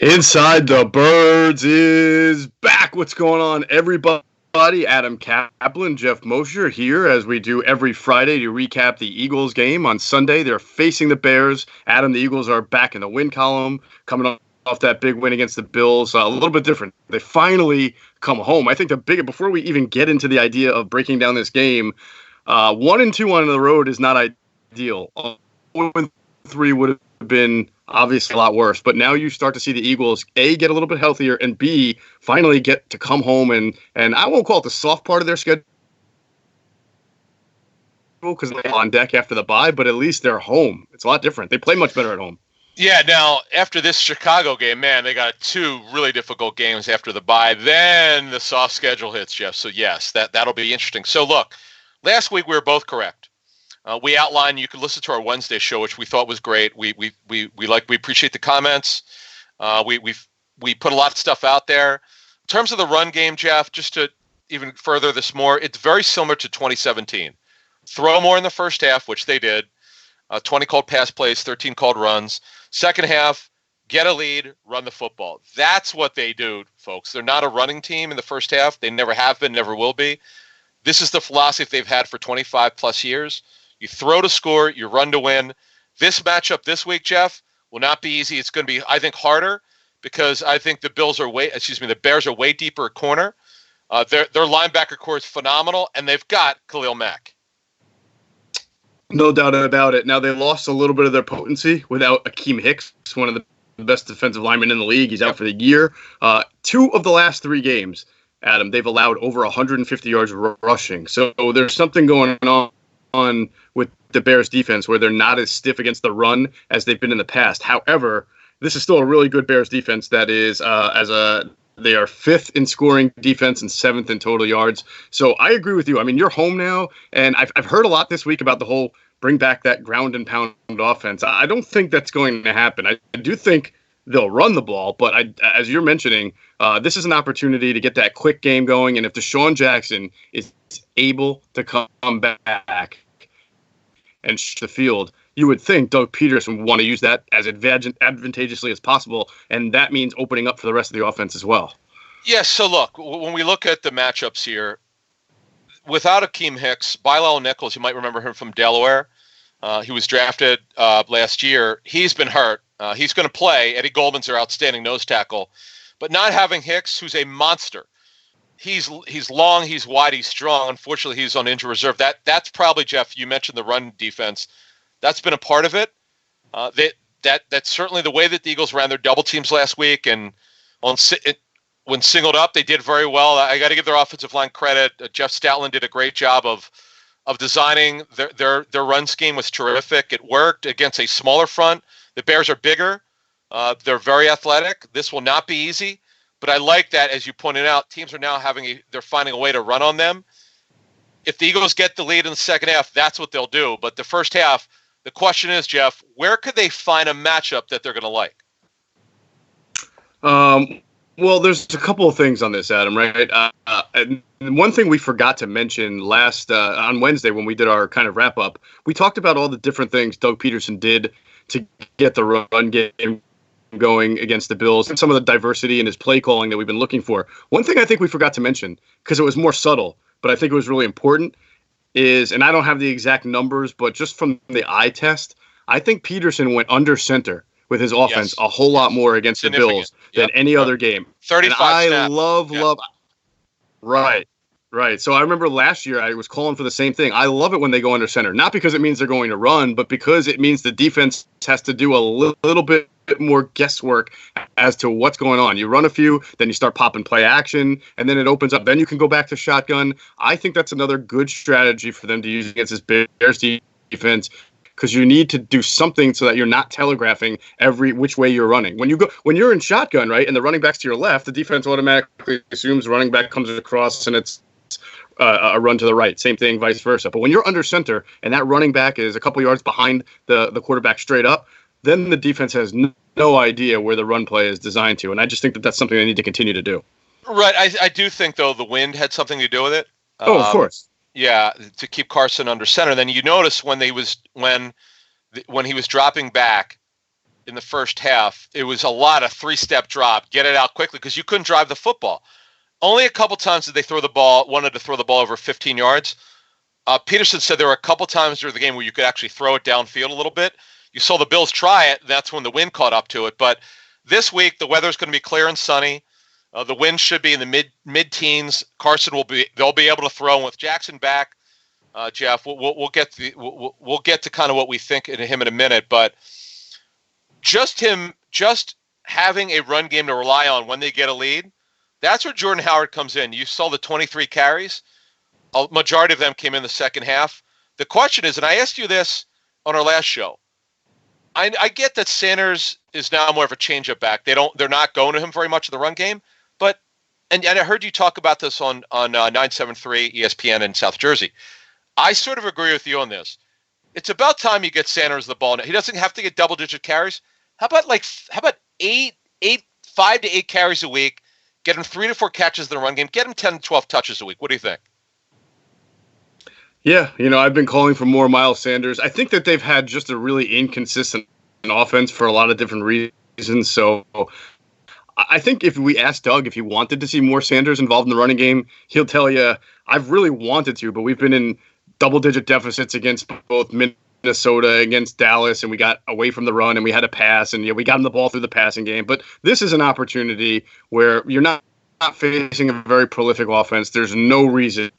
Inside the Birds is back. What's going on, everybody? Adam Caplan, Geoff Mosher here as we do every Friday to recap the Eagles game. On Sunday, they're facing the Bears. Adam, the Eagles are back in the win column, coming off that big win against the Bills. A little bit different. They finally come home. I think before we even get into the idea of breaking down this game, 1-2 on the road is not ideal. 1-3 would have been obviously a lot worse, but now you start to see the Eagles, A, get a little bit healthier, and B, finally get to come home and I won't call it the soft part of their schedule because they're on deck after the bye, but at least they're home. It's a lot different. They play much better at home. Yeah, now, after this Chicago game, man, they got two really difficult games after the bye. Then the soft schedule hits, Geoff. So, yes, that'll be interesting. So, look, last week we were both correct. We outlined, you could listen to our Wednesday show, which we thought was great. We appreciate the comments. We put a lot of stuff out there. In terms of the run game, Geoff, just to even further this more, it's very similar to 2017. Throw more in the first half, which they did. 20 called pass plays, 13 called runs. Second half, get a lead, run the football. That's what they do, folks. They're not a running team in the first half. They never have been, never will be. This is the philosophy they've had for 25 plus years. You throw to score, you run to win. This matchup this week, Geoff, will not be easy. It's going to be, I think, harder because I think the Bears are way deeper at corner. Their linebacker core is phenomenal, and they've got Khalil Mack. No doubt about it. Now, they lost a little bit of their potency without Akeem Hicks, one of the best defensive linemen in the league. He's out for the year. 2 of the last 3 games, Adam, they've allowed over 150 yards rushing. So there's something going on with the Bears defense where they're not as stiff against the run as they've been in the past. However, this is still a really good Bears defense that is they are 5th in scoring defense and 7th in total yards. So I agree with you. I mean, you're home now, and I've heard a lot this week about the whole bring back that ground and pound offense. I don't think that's going to happen. I do think they'll run the ball, but as you're mentioning, this is an opportunity to get that quick game going. And if DeSean Jackson is able to come back and the field, you would think Doug Peterson would want to use that as advantageously as possible, and that means opening up for the rest of the offense as well. Yes, so look, when we look at the matchups here, without Akeem Hicks, Bilal Nichols, you might remember him from Delaware. He was drafted last year. He's been hurt. He's going to play. Eddie Goldman's their outstanding nose tackle. But not having Hicks, who's a monster. He's long, he's wide, he's strong. Unfortunately, he's on injury reserve. That's probably, Geoff, you mentioned the run defense. That's been a part of it. That's certainly the way that the Eagles ran their double teams last week. And when singled up, they did very well. I got to give their offensive line credit. Jeff Stoutland did a great job of designing their run scheme. Was terrific. It worked against a smaller front. The Bears are bigger. They're very athletic. This will not be easy. But I like that, as you pointed out, teams are now they're finding a way to run on them. If the Eagles get the lead in the second half, that's what they'll do. But the first half, the question is, Geoff, where could they find a matchup that they're going to like? Well, there's a couple of things on this, Adam, right? And one thing we forgot to mention on Wednesday when we did our kind of wrap-up, we talked about all the different things Doug Peterson did to get the run game going against the Bills and some of the diversity in his play calling that we've been looking for. One thing I think we forgot to mention, because it was more subtle, but I think it was really important, is, and I don't have the exact numbers, but just from the eye test, I think Peterson went under center with his offense a whole lot more against the Bills than any other game. 35 and I love. Right. So I remember last year I was calling for the same thing. I love it when they go under center, not because it means they're going to run, but because it means the defense has to do a little bit more guesswork as to what's going on. You run a few, then you start popping play action, and then it opens up. Then you can go back to shotgun. I think that's another good strategy for them to use against this Bears defense, because you need to do something so that you're not telegraphing every which way you're running. When you're in shotgun, right, and the running back's to your left, the defense automatically assumes the running back comes across and it's a run to the right. Same thing, vice versa. But when you're under center and that running back is a couple yards behind the quarterback straight up, then the defense has no idea where the run play is designed to. And I just think that that's something they need to continue to do. Right. I do think, though, the wind had something to do with it. Of course. Yeah, to keep Carson under center. Then you notice when he was dropping back, in the first half, it was a lot of three-step drop, get it out quickly, because you couldn't drive the football. Only a couple times did they wanted to throw the ball over 15 yards. Peterson said there were a couple times during the game where you could actually throw it downfield a little bit. You saw the Bills try it. That's when the wind caught up to it. But this week, the weather's going to be clear and sunny. The wind should be in the mid-teens. They'll be able to throw. And with Jackson back, Geoff, we'll get to kind of what we think in him in a minute. But just having a run game to rely on when they get a lead, that's where Jordan Howard comes in. You saw the 23 carries. A majority of them came in the second half. The question is, and I asked you this on our last show, I get that Sanders is now more of a change-up back. They're not going to him very much in the run game, but and I heard you talk about this on 973 ESPN in South Jersey. I sort of agree with you on this. It's about time you get Sanders the ball. He doesn't have to get double-digit carries. How about 5 to 8 carries a week? Get him 3 to 4 catches in the run game. Get him 10 to 12 touches a week. What do you think? Yeah, I've been calling for more Miles Sanders. I think that they've had just a really inconsistent offense for a lot of different reasons. So I think if we asked Doug if he wanted to see more Sanders involved in the running game, he'll tell you, I've really wanted to, but we've been in double-digit deficits against both Minnesota, against Dallas, and we got away from the run, and we had a pass, and we got him the ball through the passing game. But this is an opportunity where you're not facing a very prolific offense. There's no reason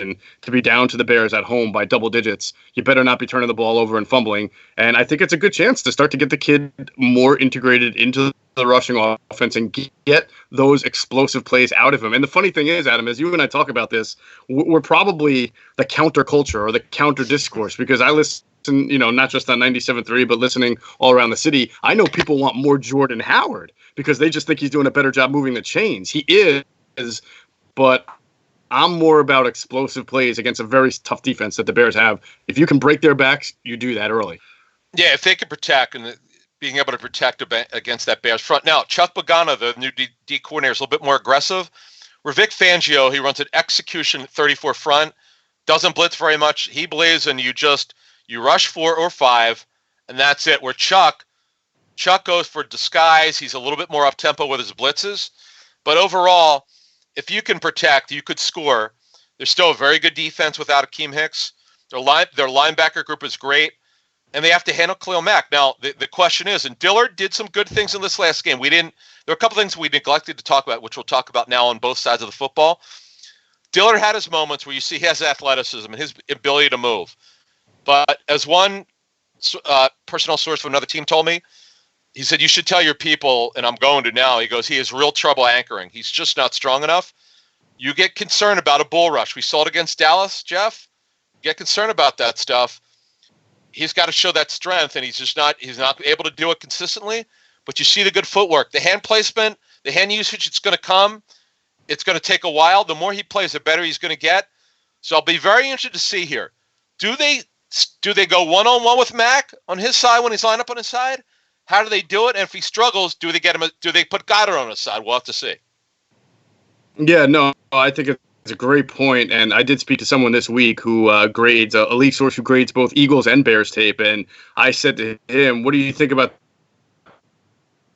to be down to the Bears at home by double digits. You better not be turning the ball over and fumbling. And I think it's a good chance to start to get the kid more integrated into the rushing offense and get those explosive plays out of him. And the funny thing is, Adam, as you and I talk about this, we're probably the counterculture or the counter discourse, because I listen, not just on 97.3, but listening all around the city. I know people want more Jordan Howard because they just think he's doing a better job moving the chains. He is, but I'm more about explosive plays against a very tough defense that the Bears have. If you can break their backs, you do that early. Yeah, if they can protect and being able to protect against that Bears front. Now, Chuck Pagano, the new D coordinator, is a little bit more aggressive. Where Vic Fangio, he runs an execution 34 front, doesn't blitz very much. He believes in you rush 4 or 5, and that's it. Where Chuck goes for disguise. He's a little bit more up-tempo with his blitzes. But overall, if you can protect, you could score. There's still a very good defense without Akeem Hicks. Their linebacker group is great, and they have to handle Khalil Mack. Now, the question is, and Dillard did some good things in this last game. There were a couple things we neglected to talk about, which we'll talk about now on both sides of the football. Dillard had his moments where you see he has athleticism and his ability to move. But as one personnel source from another team told me, he said, you should tell your people, and I'm going to now, he goes, he has real trouble anchoring. He's just not strong enough. You get concerned about a bull rush. We saw it against Dallas, Geoff. Get concerned about that stuff. He's got to show that strength, and he's not able to do it consistently. But you see the good footwork. The hand placement, the hand usage, it's going to come. It's going to take a while. The more he plays, the better he's going to get. So I'll be very interested to see here. Do they go one-on-one with Mack on his side when he's lined up on his side? How do they do it? And if he struggles, do they put Goddard on his side? We'll have to see. Yeah, no, I think it's a great point. And I did speak to someone this week who grades, a league source who grades both Eagles and Bears tape. And I said to him, what do you think about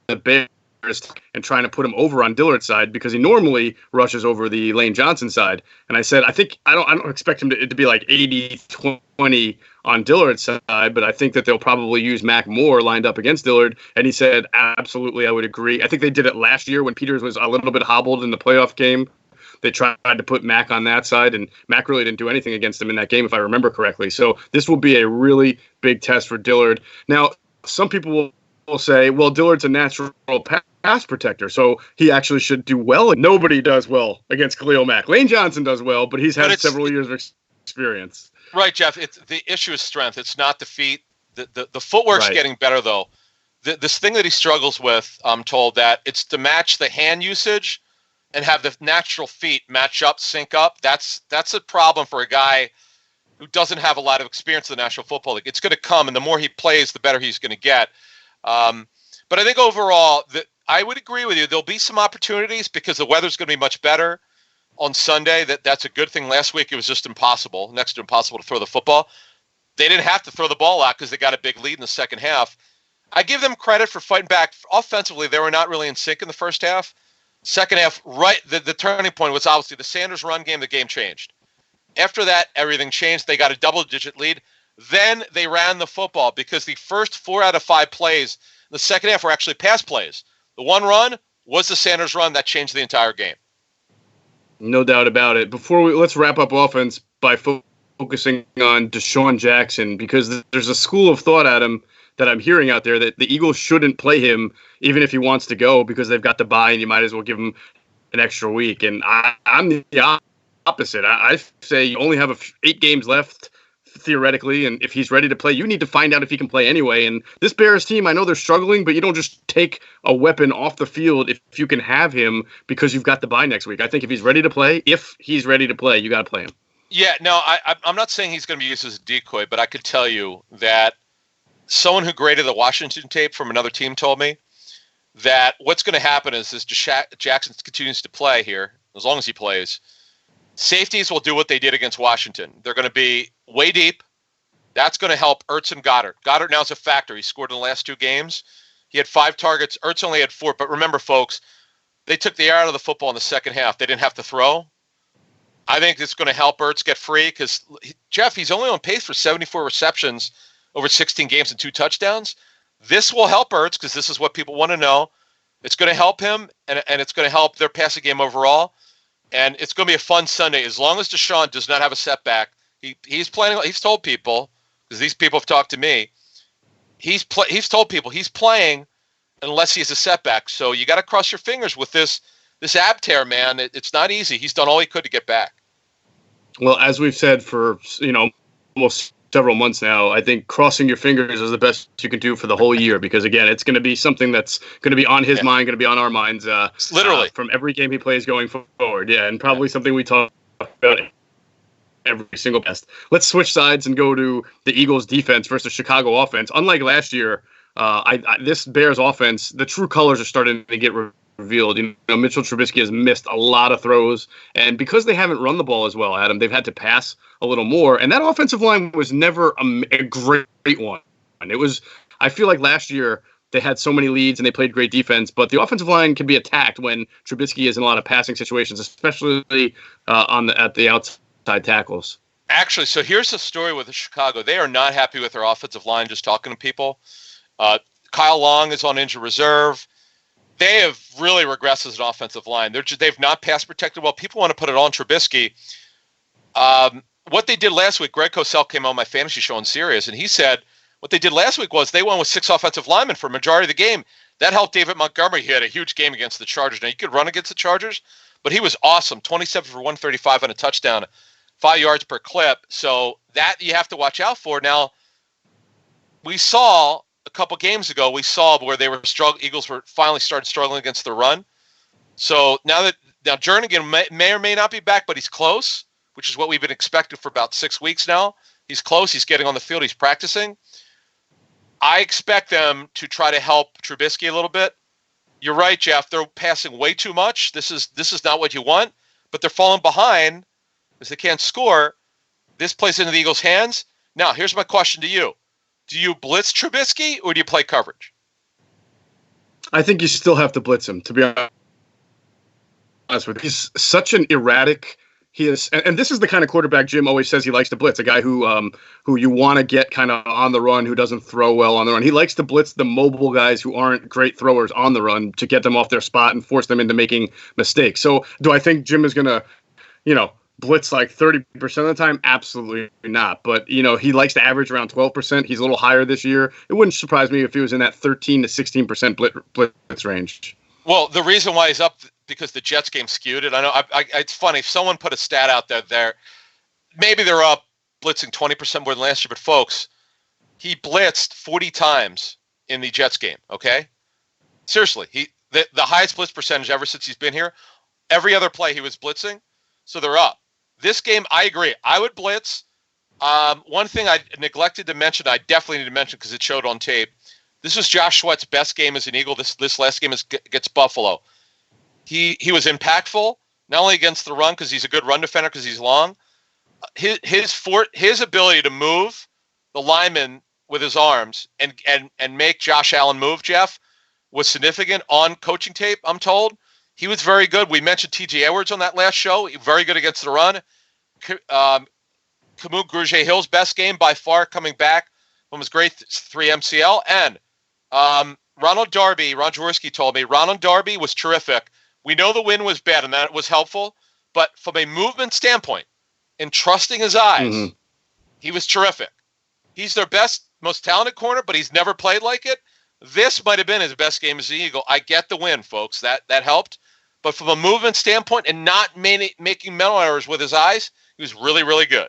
the Bears and trying to put him over on Dillard's side, because he normally rushes over the Lane Johnson side? And I said, I don't expect him to be like 80-20 on Dillard's side, but I think that they'll probably use Mack more lined up against Dillard. And he said, absolutely, I would agree. I think they did it last year when Peters was a little bit hobbled in the playoff game. They tried to put Mack on that side, and Mack really didn't do anything against him in that game, if I remember correctly. So this will be a really big test for Dillard. Now, some people will say, well, Dillard's a natural pass protector, so he actually should do well. Nobody does well against Khalil Mack. Lane Johnson does well, but he's had several years of experience. Right, Geoff. The issue is strength. It's not the feet. The footwork's getting better, though. This thing that he struggles with, I'm told, that it's to match the hand usage and have the natural feet match up, sync up. That's a problem for a guy who doesn't have a lot of experience in the National Football League. It's going to come, and the more he plays, the better he's going to get. But I think overall, I would agree with you. There'll be some opportunities because the weather's going to be much better on Sunday. That's a good thing. Last week it was just impossible, next to impossible to throw the football. They didn't have to throw the ball out because they got a big lead in the second half. I give them credit for fighting back. Offensively, they were not really in sync in the first half. Second half, the turning point was obviously the Sanders run game. The game changed. After that, everything changed. They got a double-digit lead. Then they ran the football because the first 4 out of 5 plays in the second half were actually pass plays. The one run was the Sanders run that changed the entire game. No doubt about it. Let's wrap up offense by focusing on DeSean Jackson, because there's a school of thought, Adam, that I'm hearing out there that the Eagles shouldn't play him even if he wants to go because they've got the bye and you might as well give him an extra week. And I'm the opposite. I say you only have 8 games left theoretically, and if he's ready to play, you need to find out if he can play anyway. And this Bears team, I know they're struggling, but you don't just take a weapon off the field if you can have him because you've got the bye next week. I think if he's ready to play, you got to play him. Yeah, no, I'm not saying he's going to be used as a decoy, but I could tell you that someone who graded the Washington tape from another team told me that what's going to happen is as Jackson continues to play here, as long as he plays, safeties will do what they did against Washington. They're going to be way deep. That's going to help Ertz and Goddard. Goddard now is a factor. He scored in the last 2 games. He had 5 targets. Ertz only had 4. But remember, folks, they took the air out of the football in the second half. They didn't have to throw. I think it's going to help Ertz get free because, Geoff, he's only on pace for 74 receptions over 16 games and 2 touchdowns. This will help Ertz because this is what people want to know. It's going to help him, and it's going to help their passing game overall. And it's going to be a fun Sunday. As long as DeSean does not have a setback, he's planning. He's told people, because these people have talked to me, he's told people he's playing unless he has a setback. So you got to cross your fingers with this ab tear, man. It's not easy. He's done all he could to get back. Well, as we've said for almost several months now, I think crossing your fingers is the best you can do for the whole year because, again, it's going to be something that's going to be on his mind, going to be on our minds. Literally. From every game he plays going forward. Yeah, and probably something we talk about every single best. Let's switch sides and go to the Eagles' defense versus Chicago offense. Unlike last year, this Bears offense, the true colors are starting to get revealed. Mitchell Trubisky has missed a lot of throws, and because they haven't run the ball as well, Adam, they've had to pass a little more, and that offensive line was never a great one. It was, I feel like last year they had so many leads and they played great defense, but the offensive line can be attacked when Trubisky is in a lot of passing situations, especially at the outside tackles. Actually, so here's the story with Chicago. They are not happy with their offensive line, just talking to people. Kyle Long is on injured reserve. They have really regressed as an offensive line. They've not pass protected well. People want to put it on Trubisky. What they did last week, Greg Cosell came on my fantasy show on Sirius, and he said what they did last week was they went with 6 offensive linemen for a majority of the game. That helped David Montgomery. He had a huge game against the Chargers. Now, you could run against the Chargers, but he was awesome. 27 for 135 on a touchdown, 5 yards per clip. So that you have to watch out for. Now, we saw a couple games ago, where they were Eagles were finally started struggling against the run. So now Jernigan may or may not be back, but he's close, which is what we've been expecting for about 6 weeks now. He's close. He's getting on the field. He's practicing. I expect them to try to help Trubisky a little bit. You're right, Geoff. They're passing way too much. This is not what you want, but they're falling behind because they can't score. This plays into the Eagles' hands. Now, here's my question to you. Do you blitz Trubisky or do you play coverage? I think you still have to blitz him, to be honest with you. He's such an erratic. He is, and this is the kind of quarterback Jim always says he likes to blitz. A guy who you want to get kind of on the run, who doesn't throw well on the run. He likes to blitz the mobile guys who aren't great throwers on the run to get them off their spot and force them into making mistakes. So, do I think Jim is going to, blitz like 30% of the time? Absolutely not. But, he likes to average around 12%. He's a little higher this year. It wouldn't surprise me if he was in that 13 to 16% blitz range. Well, the reason why he's up because the Jets game skewed it. I know it's funny. If someone put a stat out there, maybe they're up blitzing 20% more than last year. But folks, he blitzed 40 times in the Jets game. Okay, seriously, the highest blitz percentage ever since he's been here. Every other play he was blitzing, so they're up. This game, I agree. I would blitz. One thing I neglected to mention, I definitely need to mention because it showed on tape. This was Josh Sweat's best game as an Eagle. This last game is against Buffalo. He was impactful, not only against the run because he's a good run defender because he's long. His ability to move the linemen with his arms and make Josh Allen move, Geoff, was significant on coaching tape, I'm told. He was very good. We mentioned T.J. Edwards on that last show. Very good against the run. Camus Grugier-Hill's best game by far coming back from his grade 3 MCL. And Ron Jaworski told me, Ronald Darby was terrific. We know the win was bad and that was helpful, but from a movement standpoint, in trusting his eyes, he was terrific. He's their best, most talented corner, but he's never played like it. This might have been his best game as an Eagle. I get the win, folks. That helped. But from a movement standpoint and not making mental errors with his eyes, he was really, really good.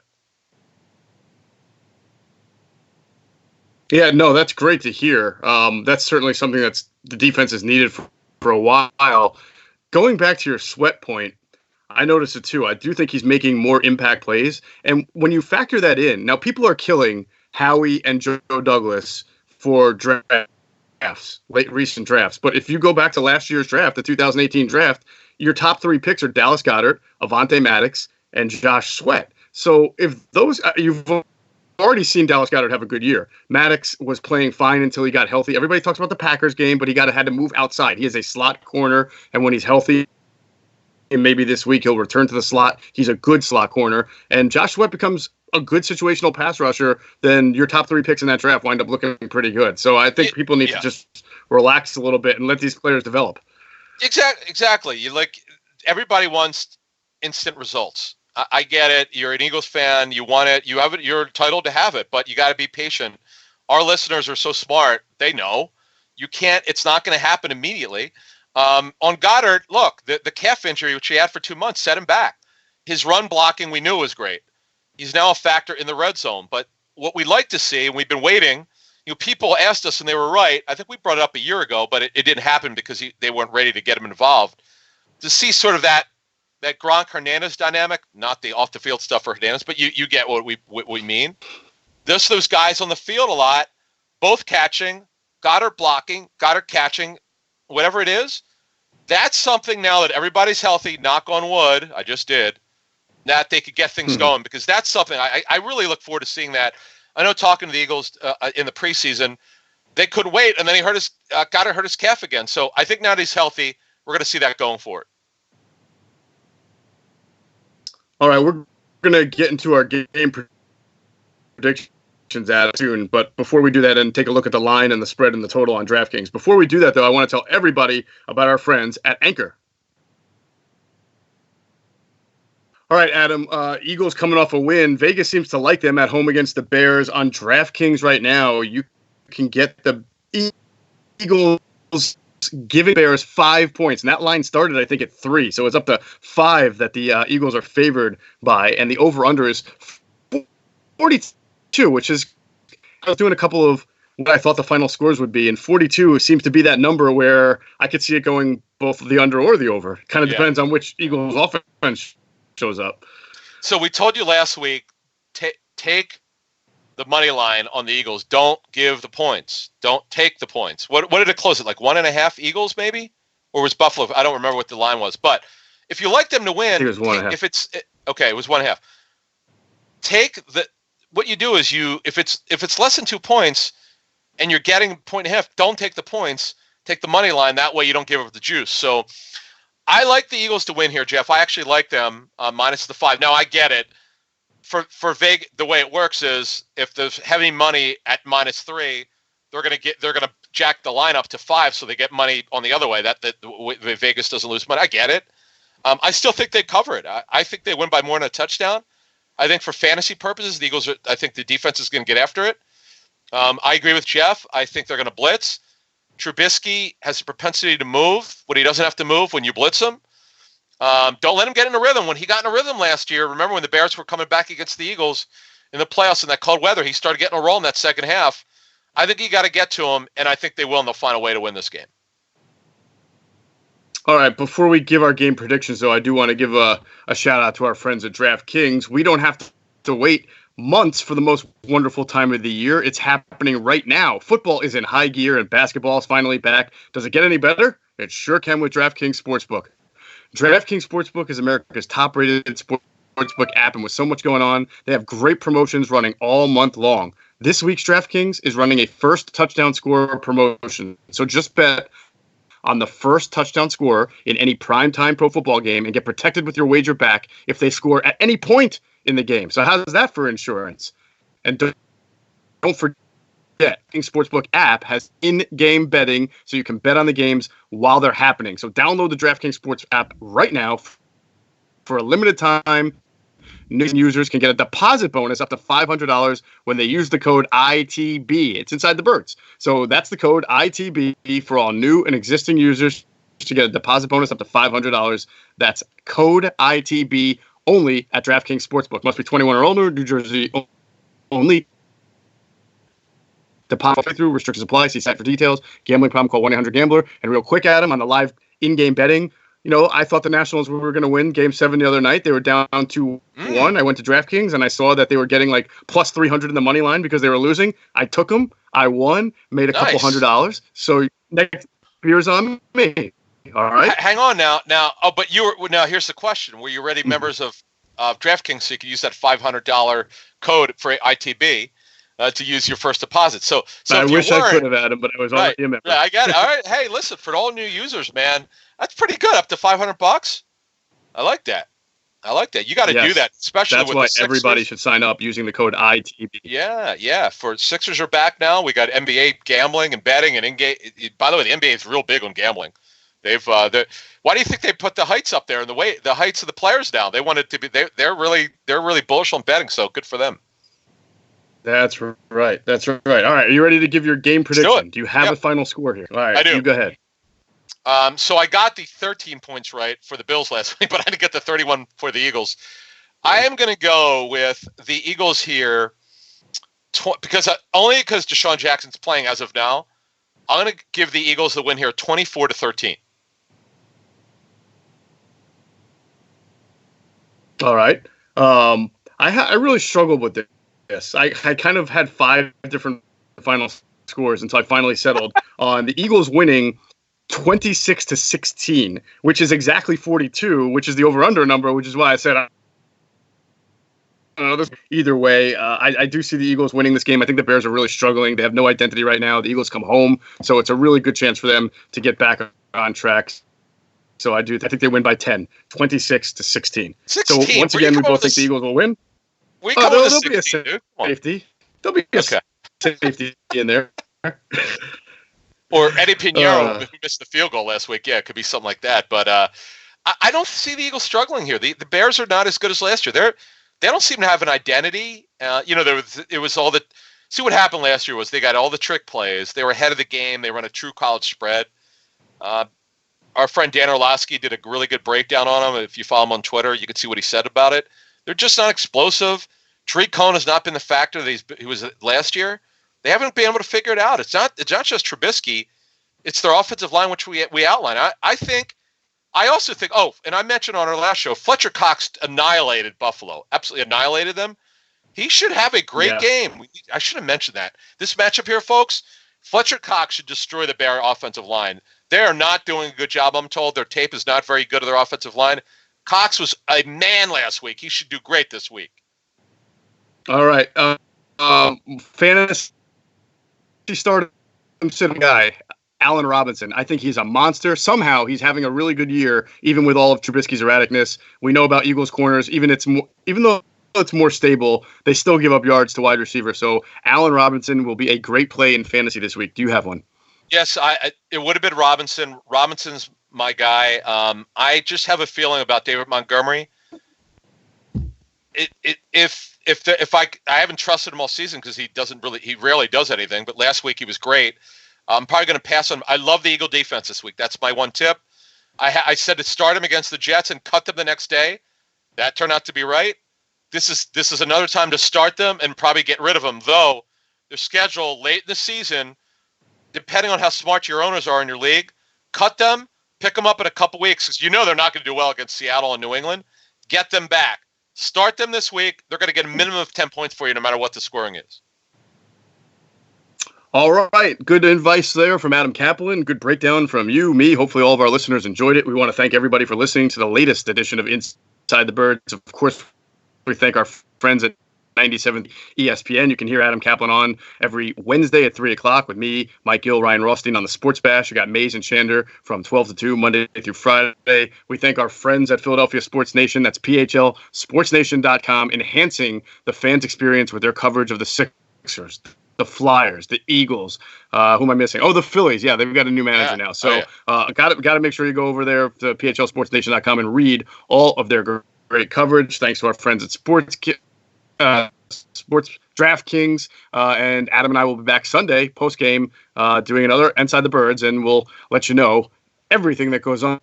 Yeah, no, that's great to hear. That's certainly something that's the defense has needed for a while. Going back to your Sweat point, I noticed it too. I do think he's making more impact plays. And when you factor that in, now people are killing Howie and Joe Douglas for drafts, recent drafts. But if you go back to last year's draft, the 2018 draft, your top 3 picks are Dallas Goedert, Avonte Maddox, and Josh Sweat. So if those, you've already seen Dallas Goedert have a good year. Maddox was playing fine until he got healthy. Everybody talks about the Packers game, but he had to move outside. He is a slot corner, and when he's healthy, and maybe this week he'll return to the slot. He's a good slot corner. And Josh Sweat becomes a good situational pass rusher, then your top 3 picks in that draft wind up looking pretty good. So I think people need to just relax a little bit and let these players develop. Exactly. Everybody wants instant results. I get it. You're an Eagles fan. You want it. You have it. You're entitled to have it, but you got to be patient. Our listeners are so smart. They know you can't. It's not going to happen immediately. On Goddard, look, the calf injury, which he had for 2 months, set him back. His run blocking, we knew was great. He's now a factor in the red zone. But what we like to see, and we've been waiting, people asked us, and they were right. I think we brought it up a year ago, but it didn't happen because they weren't ready to get him involved. To see sort of that Gronk Hernandez dynamic, not the off the field stuff for Hernandez, but you get what we mean. Those guys on the field a lot, both catching, Goddard blocking, Goddard catching, whatever it is. That's something now that everybody's healthy, knock on wood, I just did, that they could get things going, because that's something I really look forward to seeing that. I know talking to the Eagles in the preseason, they couldn't wait, and then Goddard hurt his calf again. So I think now that he's healthy, we're going to see that going forward. All right, we're going to get into our game predictions soon, but before we do that and take a look at the line and the spread and the total on DraftKings, before we do that, though, I want to tell everybody about our friends at Anchor. All right, Adam, Eagles coming off a win. Vegas seems to like them at home against the Bears. On DraftKings right now, you can get the Eagles giving Bears 5 points. And that line started, I think, at 3. So it's up to 5 that the Eagles are favored by. And the over-under is 42, which is, I was doing a couple of what I thought the final scores would be. And 42 seems to be that number where I could see it going both the under or the over. Kind of depends on which Eagles offense shows up. So we told you last week, take the money line on the Eagles. Don't give the points. Don't take the points. What did it close at? Like 1.5 Eagles, maybe? Or was Buffalo? I don't remember what the line was. But if you like them to win, it was 1.5. It was 1.5. What you do is if it's less than 2 points and you're getting 1.5, don't take the points. Take the money line. That way you don't give up the juice. So I like the Eagles to win here, Geoff. I actually like them minus the 5. Now I get it. For Vegas, the way it works is if there's heavy money at -3, they're gonna jack the line up to 5, so they get money on the other way. That Vegas doesn't lose money. I get it. I still think they cover it. I think they win by more than a touchdown. I think for fantasy purposes, the Eagles I think the defense is going to get after it. I agree with Geoff. I think they're going to blitz. Trubisky has a propensity to move when he doesn't have to move when you blitz him. Don't let him get in a rhythm. When he got in a rhythm last year, remember when the Bears were coming back against the Eagles in the playoffs in that cold weather, he started getting a roll in that second half. I think you got to get to him, and I think they will, and they'll find a way to win this game. All right, before we give our game predictions, though, I do want to give a shout-out to our friends at DraftKings. We don't have to wait months for the most wonderful time of the year. It's happening right now. Football is in high gear, and basketball is finally back. Does it get any better? It sure can with DraftKings Sportsbook. DraftKings Sportsbook is America's top-rated sportsbook app, and with so much going on, they have great promotions running all month long. This week's DraftKings is running a first touchdown scorer promotion. So just bet on the first touchdown scorer in any primetime pro football game and get protected with your wager back if they score at any point in the game. So how's that for insurance? And don't forget, DraftKings Sportsbook app has in-game betting, so you can bet on the games while they're happening. So download the DraftKings Sports app right now. For a limited time, new users can get a deposit bonus up to $500 when they use the code ITB. It's inside the birds. So that's the code ITB for all new and existing users to get a deposit bonus up to $500. That's code ITB only at DraftKings Sportsbook. Must be 21 or older, New Jersey only. Deposit through, restrictions apply. See site for details. Gambling problem, call 1-800-GAMBLER. And real quick, Adam, on the live in-game betting, I thought the Nationals were going to win Game 7 the other night. They were down 2-1. I went to DraftKings, and I saw that they were getting like plus 300 in the money line because they were losing. I took them. I won, made a couple $100. So next year's on me. All right. Hang on now. But here's the question. Were you already members of DraftKings so you could use that $500 code for ITB? To use your first deposit. So I wish I could have, Adam, but I was already a member. Yeah, I got it. All right. Hey, listen, for all new users, man, that's pretty good. Up to $500. I like that. You got to do that, especially that's with why the Sixers. Everybody should sign up using the code ITB. Yeah. For Sixers are back now. We got NBA gambling and betting and in-game. By the way, the NBA is real big on gambling. They've why do you think they put the heights up there and the heights of the players down? They wanted to be. They're really bullish on betting. So good for them. That's right. All right. Are you ready to give your game prediction? Do you have a final score here? All right. I do. You go ahead. So I got the 13 points right for the Bills last week, but I didn't get the 31 for the Eagles. I am going to go with the Eagles here because DeSean Jackson's playing as of now. I'm going to give the Eagles the win here 24-13. All right. I really struggled with this. Yes, I kind of had 5 different final scores until I finally settled on the Eagles winning 26-16, which is exactly 42, which is the over-under number, which is why I said I don't know. Either way, I do see the Eagles winning this game. I think the Bears are really struggling. They have no identity right now. The Eagles come home, so it's a really good chance for them to get back on track. So I think they win by 10, 26-16. So once again, we both think the Eagles will win. There'll be a safety. There'll be a safety in there. Or Eddie Pinheiro, who missed the field goal last week. Yeah, it could be something like that. But I don't see the Eagles struggling here. The Bears are not as good as last year. They don't seem to have an identity. It was all the – see what happened last year was they got all the trick plays. They were ahead of the game. They run a true college spread. Our friend Dan Orlowski did a really good breakdown on them. If you follow him on Twitter, you can see what he said about it. They're just not explosive. Tariq Cohen has not been the factor that he was last year. They haven't been able to figure it out. It's not just Trubisky. It's their offensive line, which we outlined. I also think, and I mentioned on our last show, Fletcher Cox annihilated Buffalo. Absolutely annihilated them. He should have a great game. I should have mentioned that. This matchup here, folks, Fletcher Cox should destroy the Bear offensive line. They are not doing a good job, I'm told. Their tape is not very good of their offensive line. Cox was a man last week. He should do great this week. All right. Fantasy started sitting guy, Allen Robinson. I think he's a monster. Somehow he's having a really good year, even with all of Trubisky's erraticness. We know about Eagles corners. Even though it's more stable, they still give up yards to wide receiver. So Allen Robinson will be a great play in fantasy this week. Do you have one? Yes, it would have been Robinson. Robinson's my guy. I just have a feeling about David Montgomery. If I haven't trusted him all season because he rarely does anything. But last week he was great. I'm probably going to pass on. I love the Eagle defense this week. That's my one tip. I said to start him against the Jets and cut them the next day. That turned out to be right. This is another time to start them and probably get rid of them. Though their schedule late in the season, depending on how smart your owners are in your league, cut them, pick them up in a couple weeks because they're not going to do well against Seattle and New England. Get them back. Start them this week. They're going to get a minimum of 10 points for you no matter what the scoring is. All right. Good advice there from Adam Caplan. Good breakdown from you, me. Hopefully all of our listeners enjoyed it. We want to thank everybody for listening to the latest edition of Inside the Birds. Of course, we thank our friends at 97 ESPN. You can hear Adam Caplan on every Wednesday at 3 o'clock with me, Mike Gill, Ryan Rothstein on the Sports Bash. You got Mays and Shander from 12 to 2, Monday through Friday. We thank our friends at Philadelphia Sports Nation. That's PHLSportsNation.com, enhancing the fans' experience with their coverage of the Sixers, the Flyers, the Eagles. Who am I missing? Oh, the Phillies. Yeah, they've got a new manager now. So got to make sure you go over there to PHLSportsNation.com and read all of their great coverage. Thanks to our friends at Sports DraftKings, and Adam and I will be back Sunday post game doing another Inside the Birds, and we'll let you know everything that goes on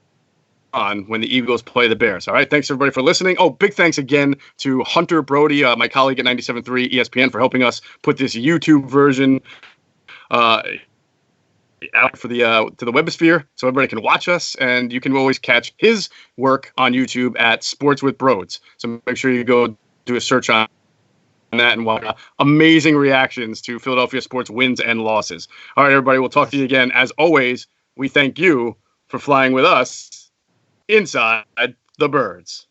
when the Eagles play the Bears. All right, thanks everybody for listening. Oh, big thanks again to Hunter Brody, my colleague at 97.3 ESPN, for helping us put this YouTube version out for the to the webosphere, so everybody can watch us, and you can always catch his work on YouTube at Sports with Broads. So make sure you go do a search on that and watch amazing reactions to Philadelphia sports wins and losses. All right, everybody, we'll talk to you again. As always, we thank you for flying with us inside the Birds.